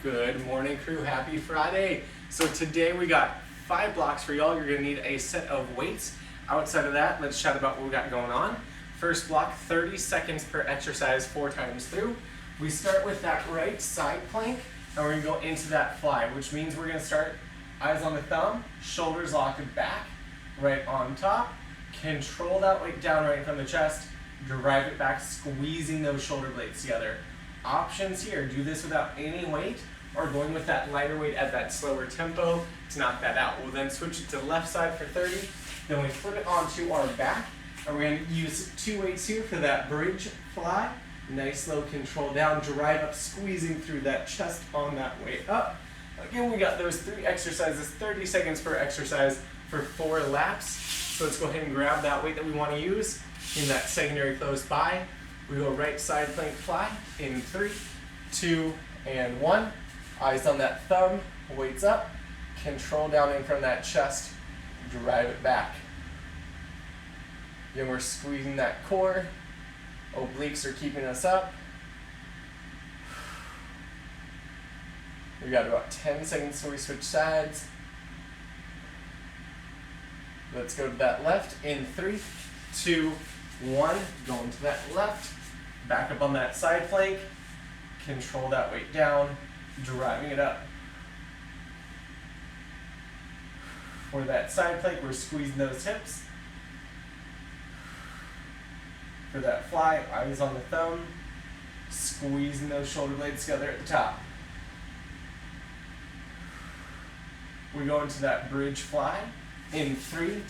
Good morning, crew. Happy Friday. So today we got 5 blocks for y'all. You're gonna need a set of weights. Outside of that, let's chat about what we got going on. First block, 30 seconds per exercise, 4 times through. We start with that right side plank, and we're gonna go into that fly, which means we're gonna start eyes on the thumb, shoulders locked back, right on top. Control that weight down right in front of the chest, drive it back, squeezing those shoulder blades together. Options here, do this without any weight or going with that lighter weight at that slower tempo to knock that out. We'll then switch it to the left side for 30, then we flip it onto our back, and we're going to use 2 weights here for that bridge fly. Nice slow control down, drive up, squeezing through that chest on that way up. Again, we got those 3 exercises, 30 seconds per exercise for 4 laps. So let's go ahead and grab that weight that we want to use in that secondary close by. We go right side plank fly in 3, 2, and 1. Eyes on that thumb, weights up, control down in from that chest, drive it back. Again, we're squeezing that core, obliques are keeping us up. We got about 10 seconds till we switch sides. Let's go to that left in 3, 2, 1. Going to that left. Back up on that side plank, control that weight down, driving it up. For that side plank, we're squeezing those hips. For that fly, eyes on the thumb, squeezing those shoulder blades together at the top. We go into that bridge fly in 3,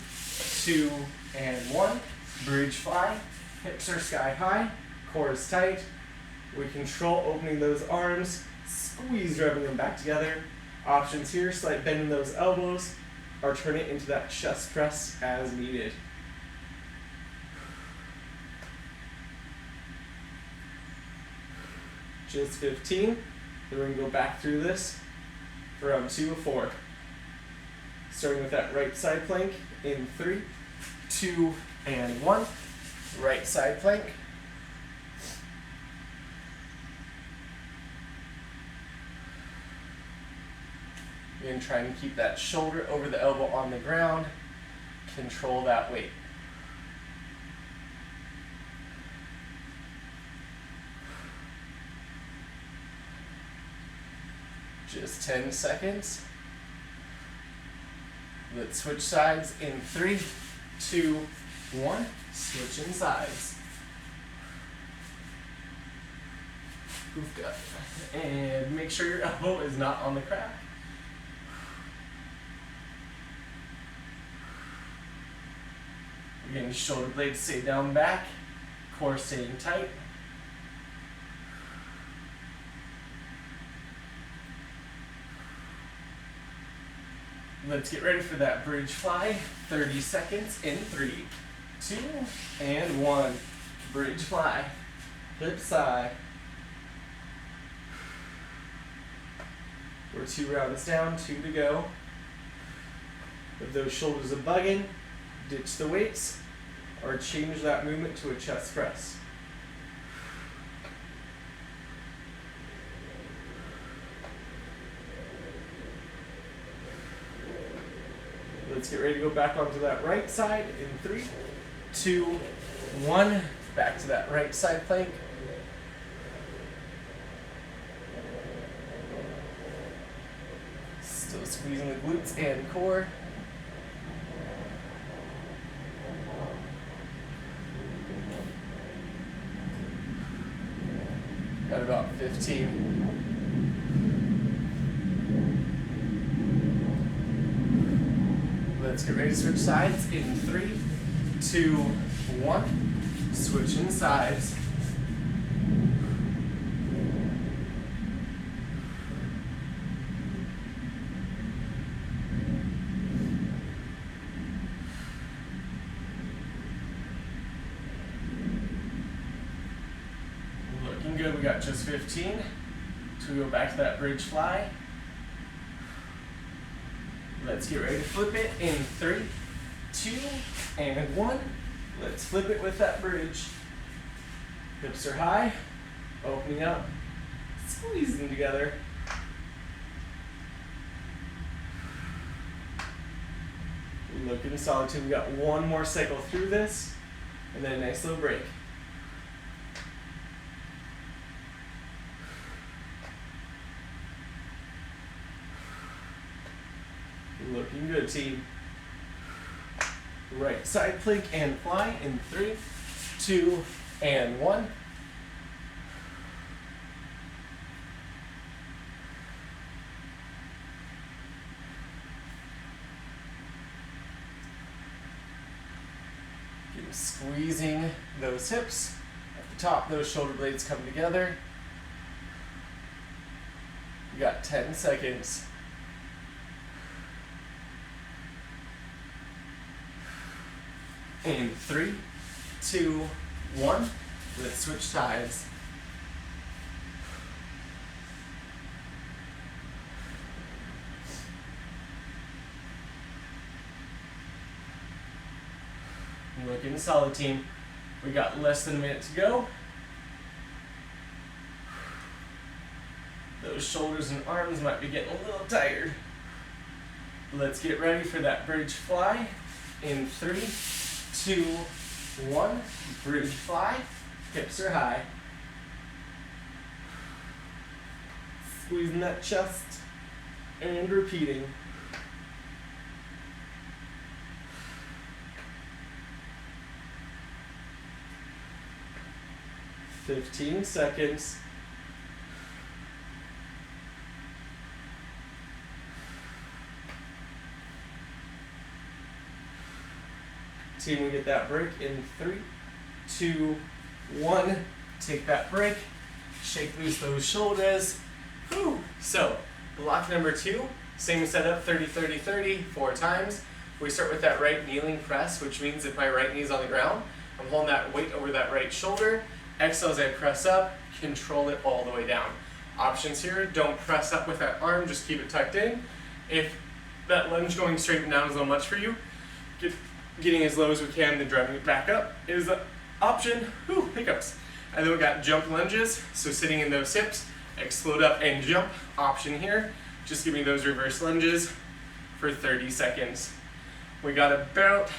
2, and 1. Bridge fly, hips are sky high. Core is tight. We control opening those arms, squeeze driving them back together. Options here, slight bend in those elbows, or turn it into that chest press as needed. Just 15. Then we're going to go back through this for round 2 of 4. Starting with that right side plank in 3, 2, and 1. Right side plank. Again, trying to keep that shoulder over the elbow on the ground. Control that weight. Just 10 seconds. Let's switch sides in 3, 2, 1. Switching sides. Goof gut. And make sure your elbow is not on the crack. Again, shoulder blades stay down back, core staying tight. Let's get ready for that bridge fly. 30 seconds in 3, 2, and 1. Bridge fly, hip side. We're 2 rounds down, 2 to go. If those shoulders are bugging, ditch the weights or change that movement to a chest press. Let's get ready to go back onto that right side in 3, 2, 1. Back to that right side plank. Still squeezing the glutes and core. Got about 15. Let's get ready to switch sides in 3, 2, 1. Switching sides. Looking good, we got just 15. So we go back to that bridge fly. Let's get ready to flip it in 3, 2, and 1. Let's flip it with that bridge. Hips are high, opening up, squeezing together. Looking solid too. We got one more cycle through this, and then a nice little break. Looking good, team. Right side plank and fly in 3, 2, and 1. Squeezing those hips. At the top, those shoulder blades come together. You got 10 seconds. In 3, 2, 1. Let's switch sides. Looking solid, team. We got less than a minute to go. Those shoulders and arms might be getting a little tired. Let's get ready for that bridge fly. In 3, 2, 1. Bridge fly. Hips are high. Squeezing that chest and repeating. 15 seconds. Team, we get that break in 3, 2, 1. Take that break. Shake loose those shoulders. Whew. So, block number 2, same setup, 30, 30, 30, 4 times. We start with that right kneeling press, which means if my right knee is on the ground, I'm holding that weight over that right shoulder. Exhale as I press up, control it all the way down. Options here, don't press up with that arm, just keep it tucked in. If that lunge going straight down is a little much for you, getting as low as we can, then driving it back up is an option. Whew, hiccups. And then we got jump lunges, so sitting in those hips, explode up and jump, option here. Just give me those reverse lunges for 30 seconds. We got about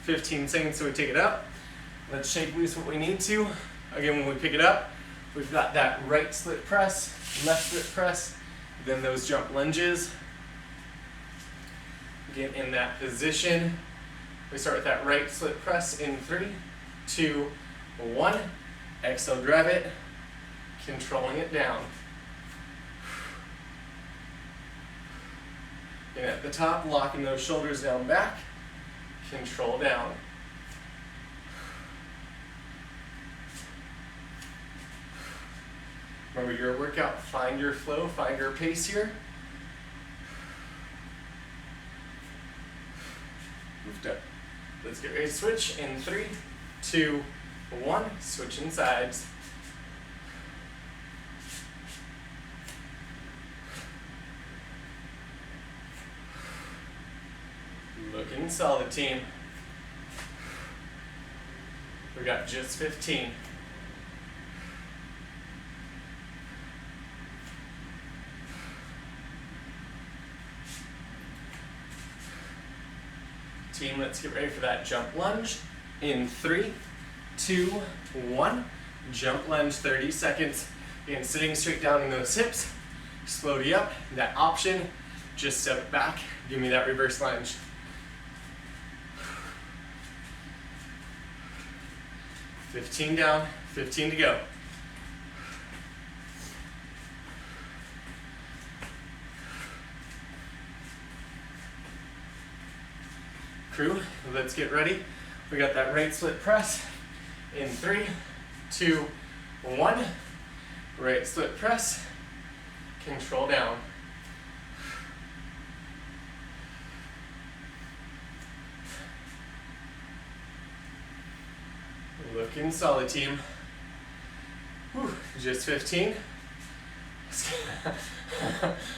15 seconds, so we take it up. Let's shake loose what we need to. Again, when we pick it up, we've got that right split press, left split press, then those jump lunges. Get in that position. We start with that right split press in 3, 2, 1. Exhale, drive it, controlling it down. And at the top, locking those shoulders down back, control down. Remember your workout, find your flow, find your pace here. Moved up. Let's get ready to switch in 3, 2, 1. Switching sides. Looking solid, team. We got just 15. Team, let's get ready for that jump lunge. In 3, 2, 1. Jump lunge, 30 seconds. Again, sitting straight down in those hips. Slowly up. That option, just step it back. Give me that reverse lunge. $15 down, 15 to go. Crew, let's get ready. We got that right split press in 3, 2, 1. Right split press, control down. Looking solid, team. Whew, just 15.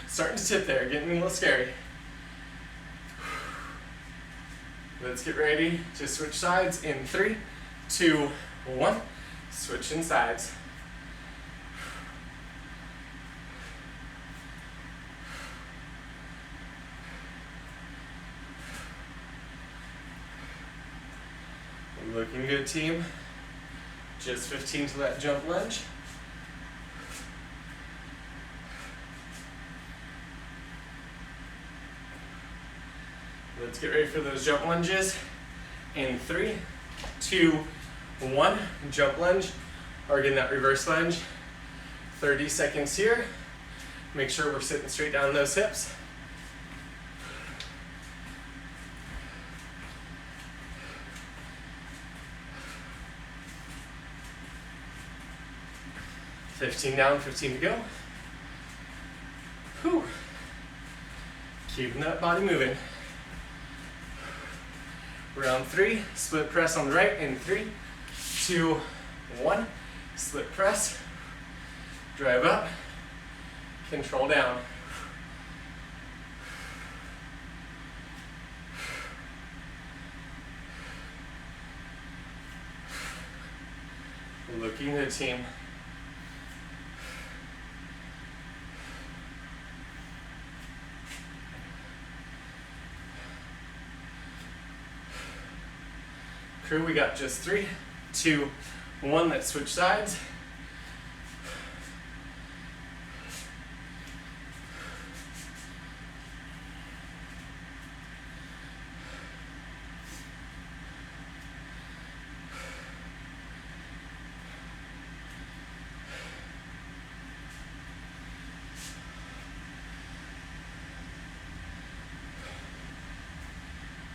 Starting to tip there, getting a little scary. Let's get ready to switch sides in 3, 2, 1. Switching sides. Looking good, team. Just 15 to that jump lunge. Let's get ready for those jump lunges. In 3, 2, 1, jump lunge, or again that reverse lunge. 30 seconds here. Make sure we're sitting straight down those hips. $15 down, 15 to go. Whew. Keeping that body moving. Round 3, split press on the right in 3, 2, 1. Split press, drive up, control down. Looking good, team. Crew, we got just 3, 2, 1. Let's switch sides.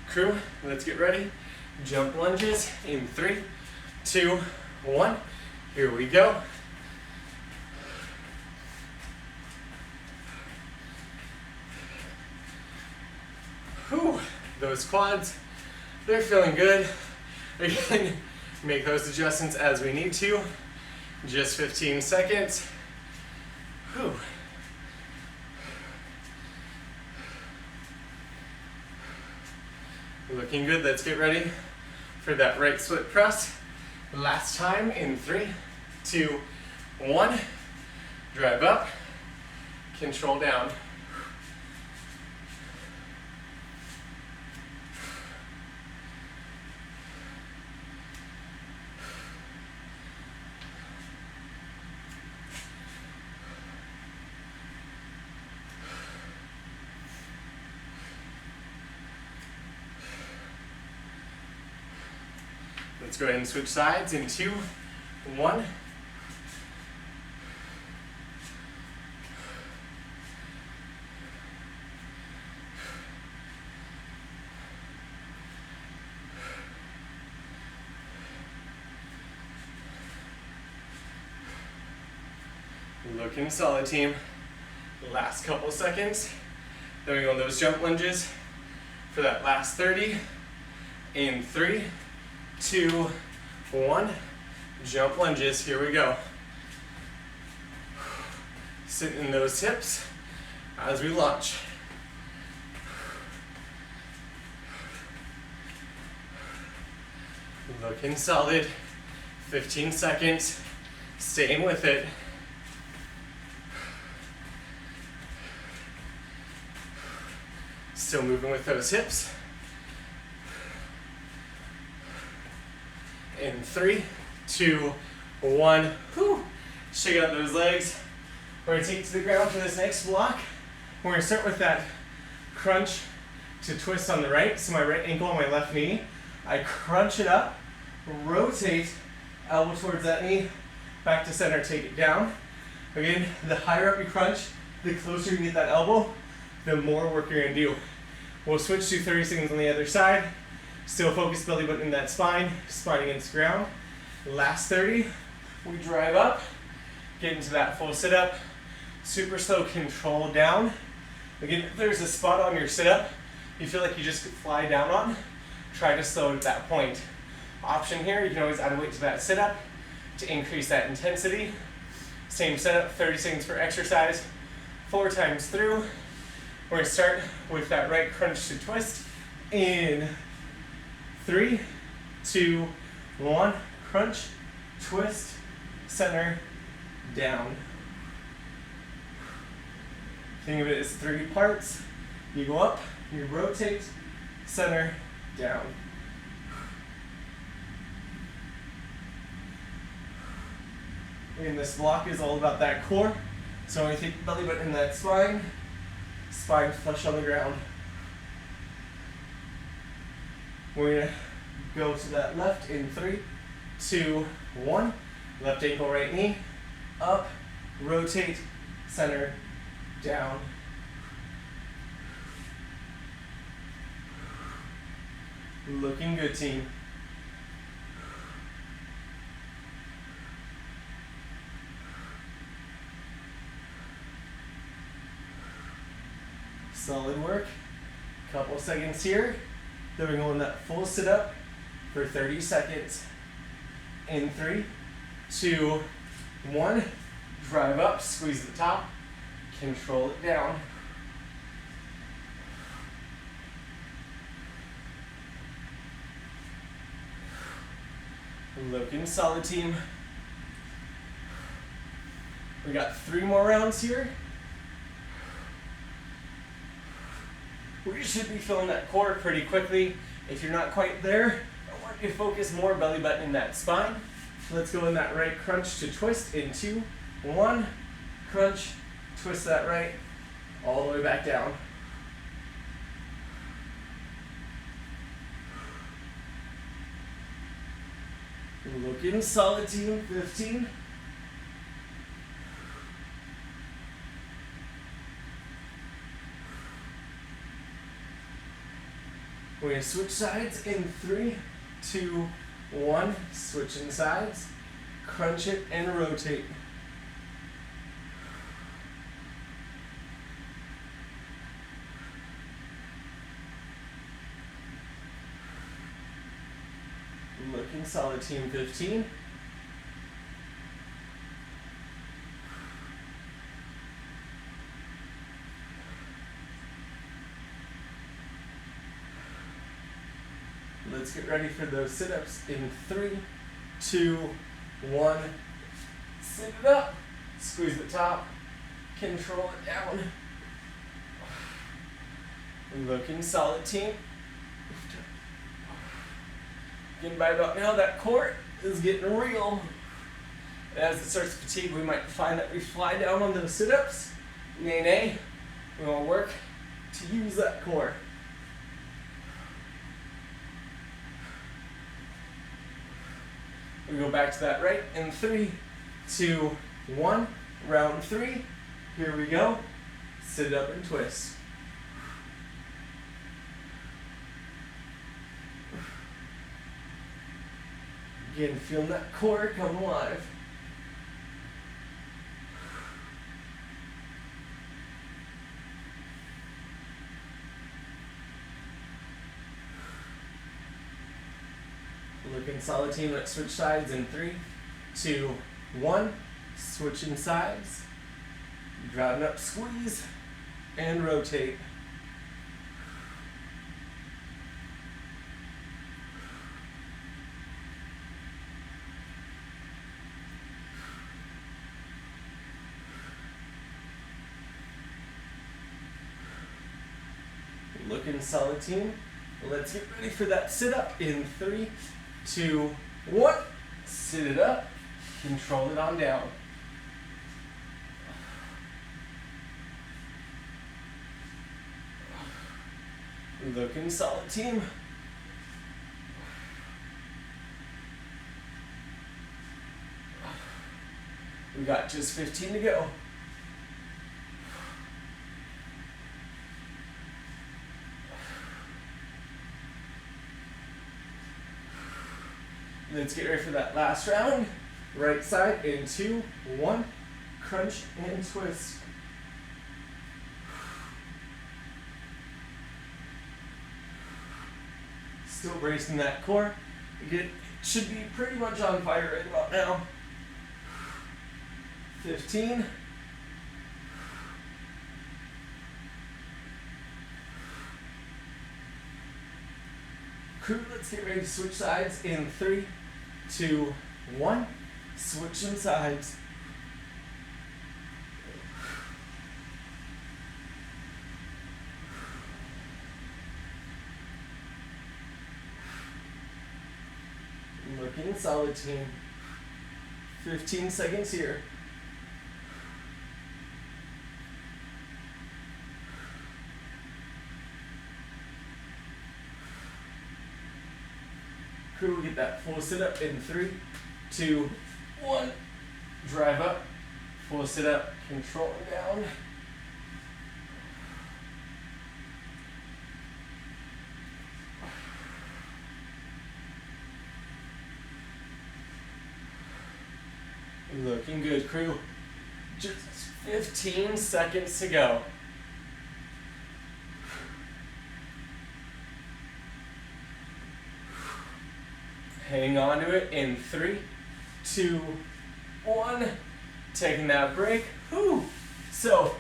Crew, let's get ready. Jump lunges in 3, 2, 1. Here we go. Whew, those quads, they're feeling good. Again, make those adjustments as we need to. Just 15 seconds. Whew. Looking good. Let's get ready for that right split press. Last time in 3, 2, 1. Drive up, control down. Let's go ahead and switch sides in 2, 1. Looking solid, team. Last couple seconds. Then we go on those jump lunges for that last 30. In 3, 2, 1. Jump lunges. Here we go. Sit in those hips as we launch. Looking solid. 15 seconds. Staying with it. Still moving with those hips. In 3, 2, 1. Whew. Shake out those legs. We're going to take it to the ground for this next block. We're going to start with that crunch to twist on the right. So my right ankle on my left knee. I crunch it up, rotate, elbow towards that knee, back to center, take it down. Again, the higher up you crunch, the closer you get that elbow, the more work you're going to do. We'll switch to 30 seconds on the other side. Still focus belly button in that spine, spine against the ground. Last 30, we drive up, get into that full sit-up. Super slow control down. Again, if there's a spot on your sit-up you feel like you just could fly down on, try to slow it at that point. Option here, you can always add weight to that sit-up to increase that intensity. Same setup, 30 seconds per exercise, 4 times through. We're going to start with that right crunch to twist. In 3, 2, 1. Crunch, twist, center, down. Think of it as 3 parts. You go up, you rotate, center, down. And this block is all about that core. So when you take belly button in that spine, spine flush on the ground. We're gonna go to that left in 3, 2, 1. Left ankle, right knee, up, rotate, center, down. Looking good, team. Solid work. Couple seconds here. Then we're going that full sit up for 30 seconds. In 3, 2, 1. Drive up, squeeze the top, control it down. Looking solid, team. We got 3 more rounds here. We should be filling that core pretty quickly. If you're not quite there, I want you to focus more belly button in that spine. Let's go in that right crunch to twist in 2, 1. Crunch, twist that right, all the way back down. Looking solid, team. 15. We're going to switch sides in 3, 2, 1. Switching sides. Crunch it and rotate. Looking solid, team. 15. Let's get ready for those sit-ups in 3, 2, 1. Sit it up, squeeze the top, control it down. Looking solid, team. Getting by about now, that core is getting real. As it starts to fatigue, we might find that we fly down on those sit-ups. Nay, we want to work to use that core. We go back to that right in 3, 2, 1. Round 3. Here we go. Sit up and twist. Again, feeling that core come alive. Looking solid, team. Let's switch sides in 3, 2, 1. Switching sides. Driving up, squeeze, and rotate. Looking solid, team. Let's get ready for that sit up in 3, 2, 1. Sit it up, control it on down. Looking solid, team. We got just 15 to go. Let's get ready for that last round. Right side in 2, 1. Crunch and twist. Still bracing that core. It should be pretty much on fire right about now. 15. Crew, let's get ready to switch sides in 3, 2, 1. Switching sides. Looking solid, team. 15 seconds here. Crew, get that full sit up in 3, 2, 1. Drive up, full sit up, control down. Looking good, crew. Just 15 seconds to go. Hang on to it in 3, 2, 1. Taking that break. Whew. So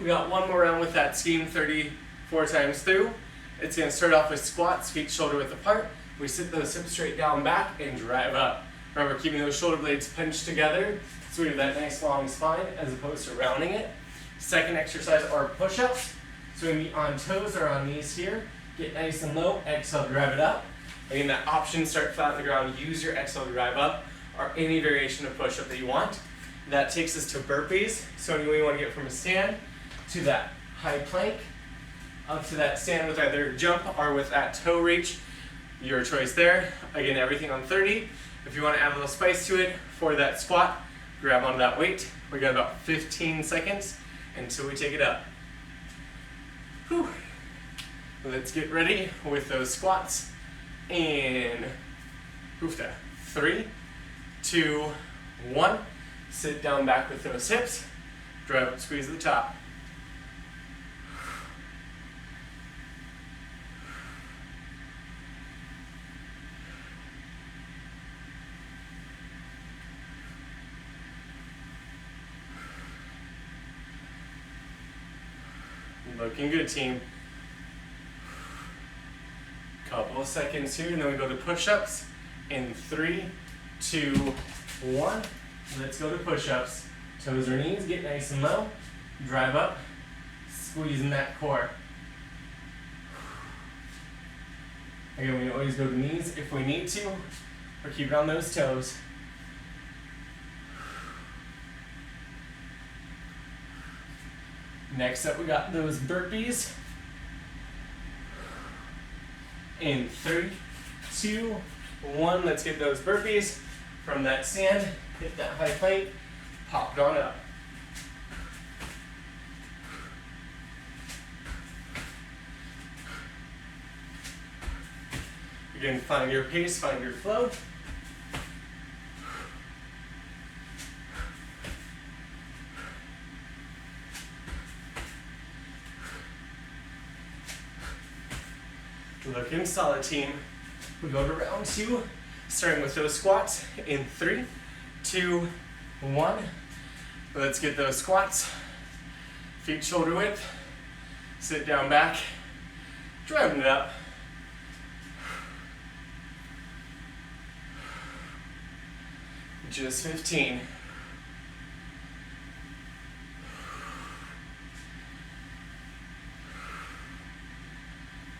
we got one more round with that scheme, 34 times through. It's going to start off with squats, feet shoulder width apart. We sit those hips straight down back and drive up. Remember, keeping those shoulder blades pinched together so we have that nice long spine as opposed to rounding it. Second exercise are push-ups. So we meet on toes or on knees here. Get nice and low, exhale, drive it up. Again, that option, start flat on the ground, use your exhale to drive up, or any variation of push-up that you want. That takes us to burpees. So anyway, you want to get from a stand to that high plank, up to that stand with either jump or with that toe reach. Your choice there. Again, everything on 30. If you want to add a little spice to it for that squat, grab onto that weight. We got about 15 seconds until we take it up. Whew. Let's get ready with those squats. And hoofta. 3, 2, 1. Sit down back with those hips. Drive up, squeeze the top. Looking good, team. Couple of seconds here, and then we go to push-ups in 3, 2, 1. Let's go to push-ups. Toes or knees, get nice and low. Drive up, squeezing that core. Again, we always go to knees if we need to, or keep it on those toes. Next up, we got those burpees. In 3, 2, 1, let's get those burpees from that stand. Hit that high plank, pop it on up. Again, find your pace, find your flow. Looking solid, team. We go to round 2, starting with those squats in 3, 2, 1. Let's get those squats. Feet shoulder width. Sit down back. Driving it up. Just 15.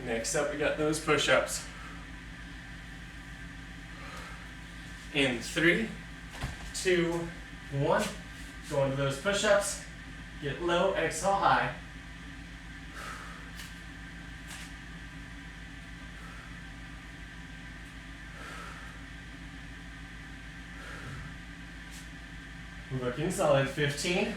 Next up, we got those push-ups. In 3, 2, 1. Go into those push-ups. Get low, exhale high. Looking solid, 15.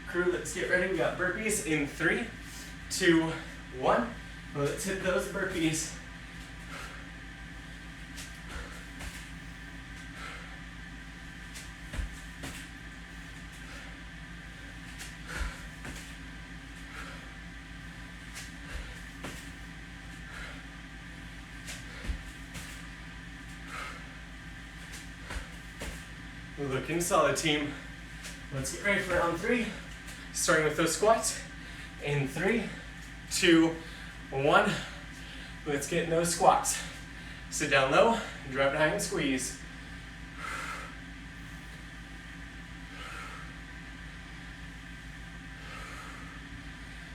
Crew, let's get ready. We got burpees in 3, 2, 1. Let's hit those burpees. Looking solid, team. Let's get ready for round 3. Starting with those squats. In 3, 2, 1. Let's get in those squats. Sit down low, drop it high and squeeze.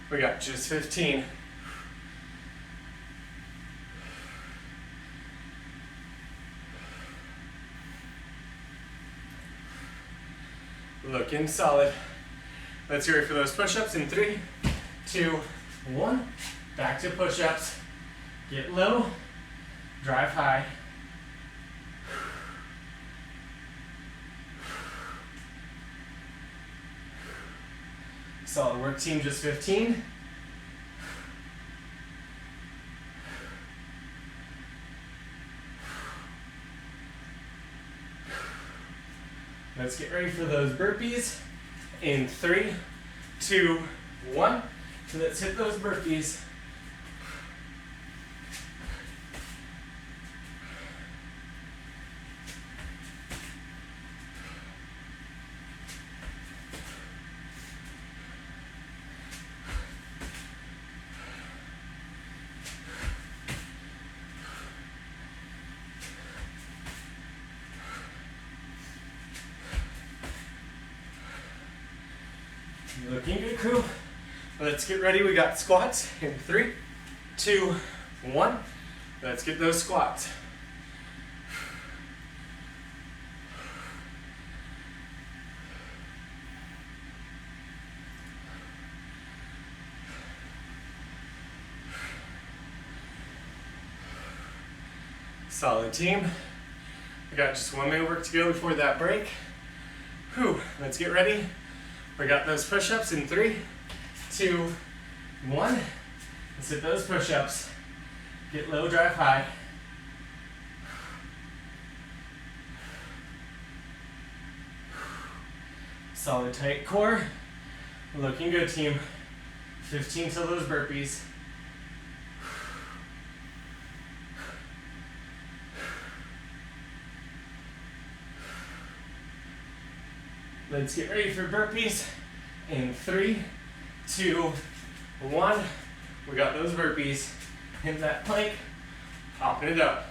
We got just 15. Looking solid. Let's hear it for those push-ups in 3, 2, 1. Back to push-ups. Get low, drive high. Solid work, team, just 15. Let's get ready for those burpees in 3, 2, 1. So let's hit those burpees. Looking good, crew. Let's get ready. We got squats in 3, 2, 1. Let's get those squats. Solid, team. We got just 1 minute work to go before that break. Whew. Let's get ready. We got those push-ups in 3, 2, 1. Let's hit those push-ups. Get low, drive high. Solid tight core. Looking good, team. 15 to those burpees. Let's get ready for burpees in 3, 2, 1. We got those burpees. Hit that plank, hopping it up.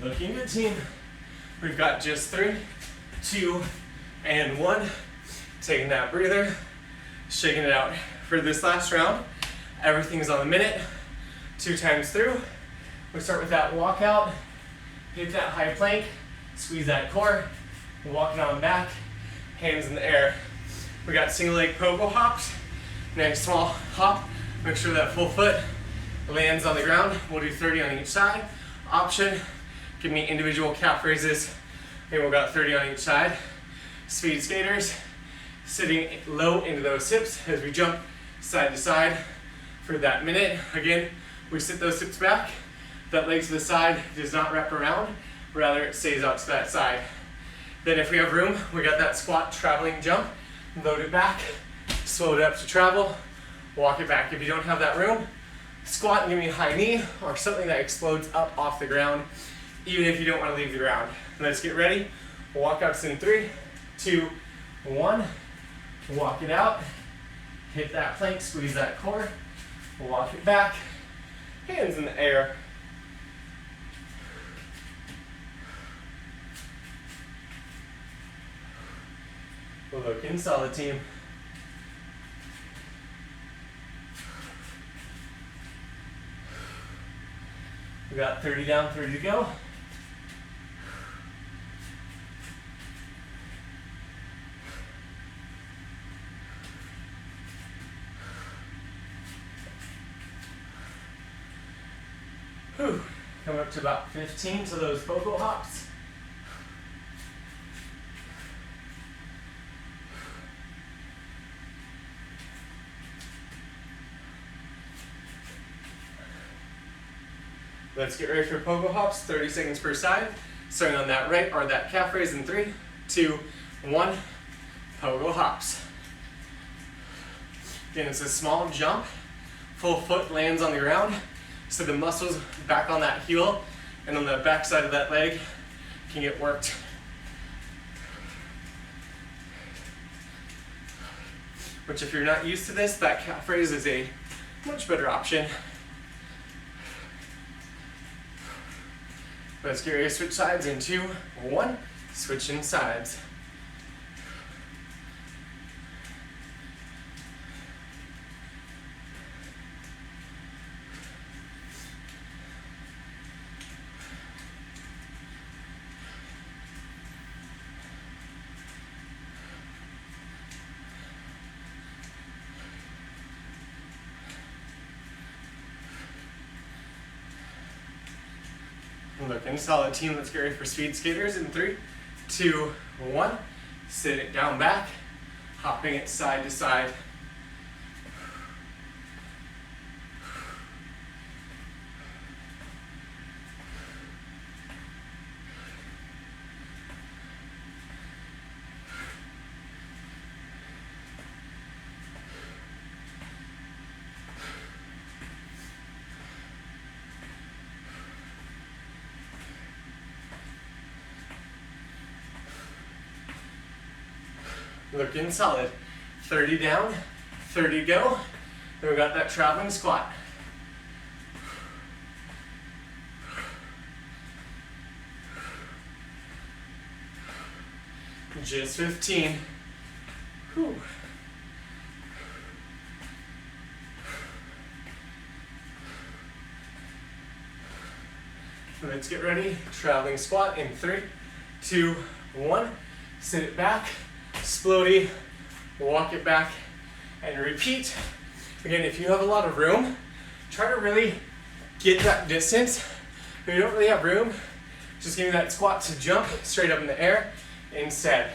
Looking good, team. We've got just 3, 2, and 1. Taking that breather, shaking it out. For this last round, everything's on the minute, 2 times through. We start with that walkout, hit that high plank, squeeze that core, walking on back, hands in the air. We got single leg pogo hops. Next small hop, make sure that full foot lands on the ground. We'll do 30 on each side. Option, give me individual calf raises. And we've got 30 on each side. Speed skaters, sitting low into those hips as we jump side to side for that minute. Again, we sit those hips back. That leg to the side does not wrap around, rather it stays out to that side. Then if we have room, we got that squat traveling jump. Load it back, slow it up to travel, walk it back. If you don't have that room, squat and give me a high knee or something that explodes up off the ground, even if you don't want to leave the ground. Let's get ready. Walkouts in 3, 2, 1. Walk it out. Hit that plank, squeeze that core. Walk it back. Hands in the air. Looking solid, team. We got 30 down, 30 to go. Whew. Coming up to about 15 to those pogo hops. Let's get ready for pogo hops, 30 seconds per side. Starting on that right or that calf raise in 3, 2, 1. Pogo hops. Again, it's a small jump. Full foot lands on the ground. So the muscles back on that heel and on the back side of that leg can get worked. which if you're not used to this, that calf raise is a much better option. Let's get ready to switch sides in 2, 1, switching sides. Looking solid, team. Let's get ready for speed skaters in 3, 2, 1. Sit it down back, hopping it side to side. Looking solid. 30 down, 30 go. Then we got that traveling squat. Just 15. Whew. Let's get ready. Traveling squat in 3, 2, 1. Sit it back. Splody, walk it back, and repeat. Again, if you have a lot of room, try to really get that distance. If you don't really have room, just give me that squat to jump straight up in the air instead.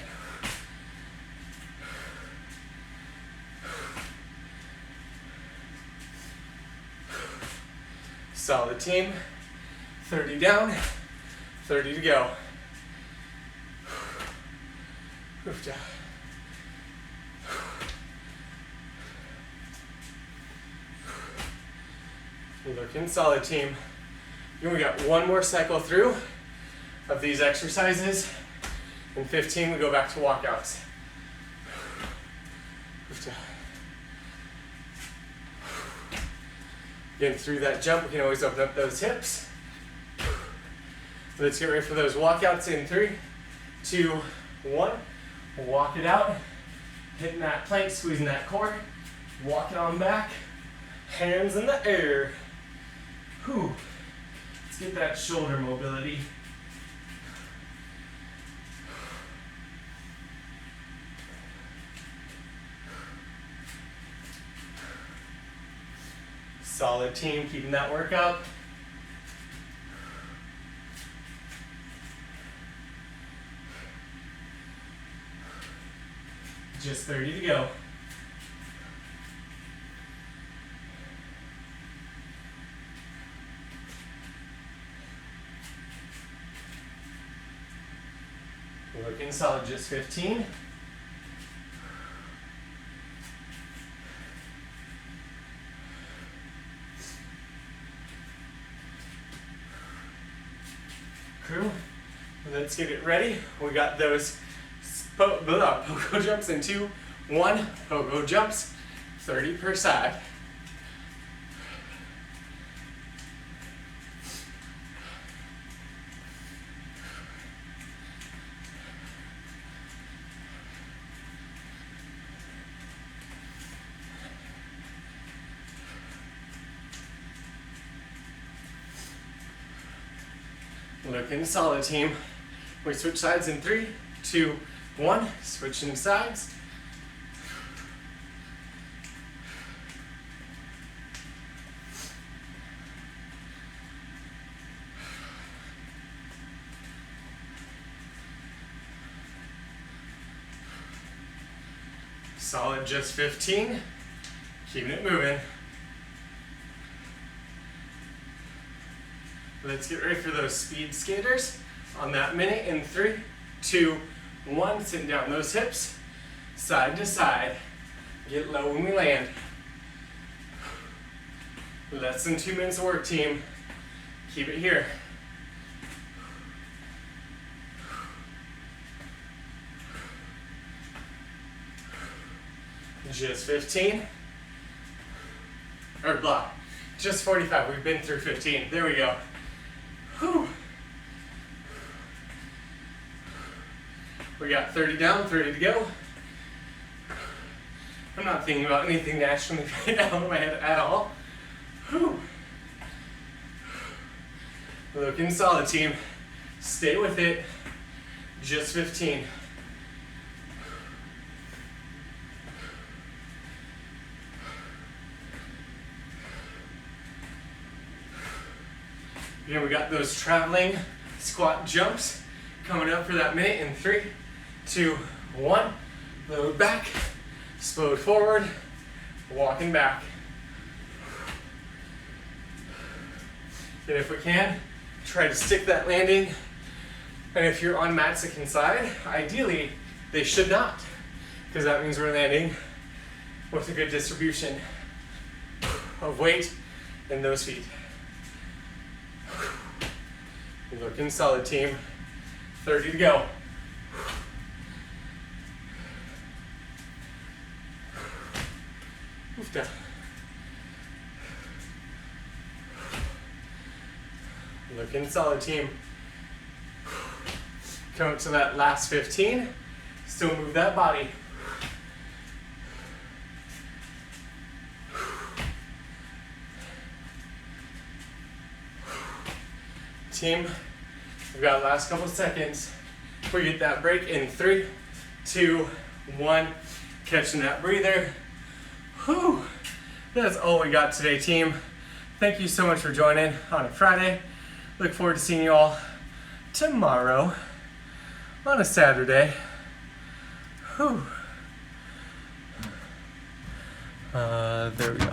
Solid, team. 30 down, 30 to go. Oof, down. Looking solid, team. And we got one more cycle through of these exercises. In 15, we go back to walkouts. Getting through that jump, we can always open up those hips. Let's get ready for those walkouts in 3, 2, 1. Walk it out. Hitting that plank, squeezing that core. Walk it on back. Hands in the air. Whew. Let's get that shoulder mobility. Solid, team, keeping that workout. Just 30 to go. Looking solid, just 15. Crew, let's get it ready. We got those pogo jumps in 2, 1. Pogo jumps, 30 per side. Looking solid, team. We switch sides in 3, 2, 1. Switching sides. Solid, just 15. Keeping it moving. Let's get ready for those speed skaters on that minute in 3, 2, 1. Sitting down those hips, side to side. Get low when we land. Less than 2 minutes of work, team. Keep it here. Just 15. Or block. Just 45. We've been through 15. There we go. Whew. We got 30 down, 30 to go. I'm not thinking about anything nationally right now in my head at all. Whew. Looking solid, team. Stay with it. Just 15. Again, we got those traveling squat jumps coming up for that minute in 3, 2, 1. Load back, slowed forward, walking back. And if we can, try to stick that landing. And if you're on mats that can slide, ideally they should not, because that means we're landing with a good distribution of weight in those feet. Looking solid, team. 30 to go. Move down. Looking solid, team. Come up to that last 15. Still move that body. Team, we've got the last couple seconds. We get that break in 3, 2, 1. Catching that breather. Whew. That's all we got today, team. Thank you so much for joining on a Friday. Look forward to seeing you all tomorrow on a Saturday. Whew. There we go.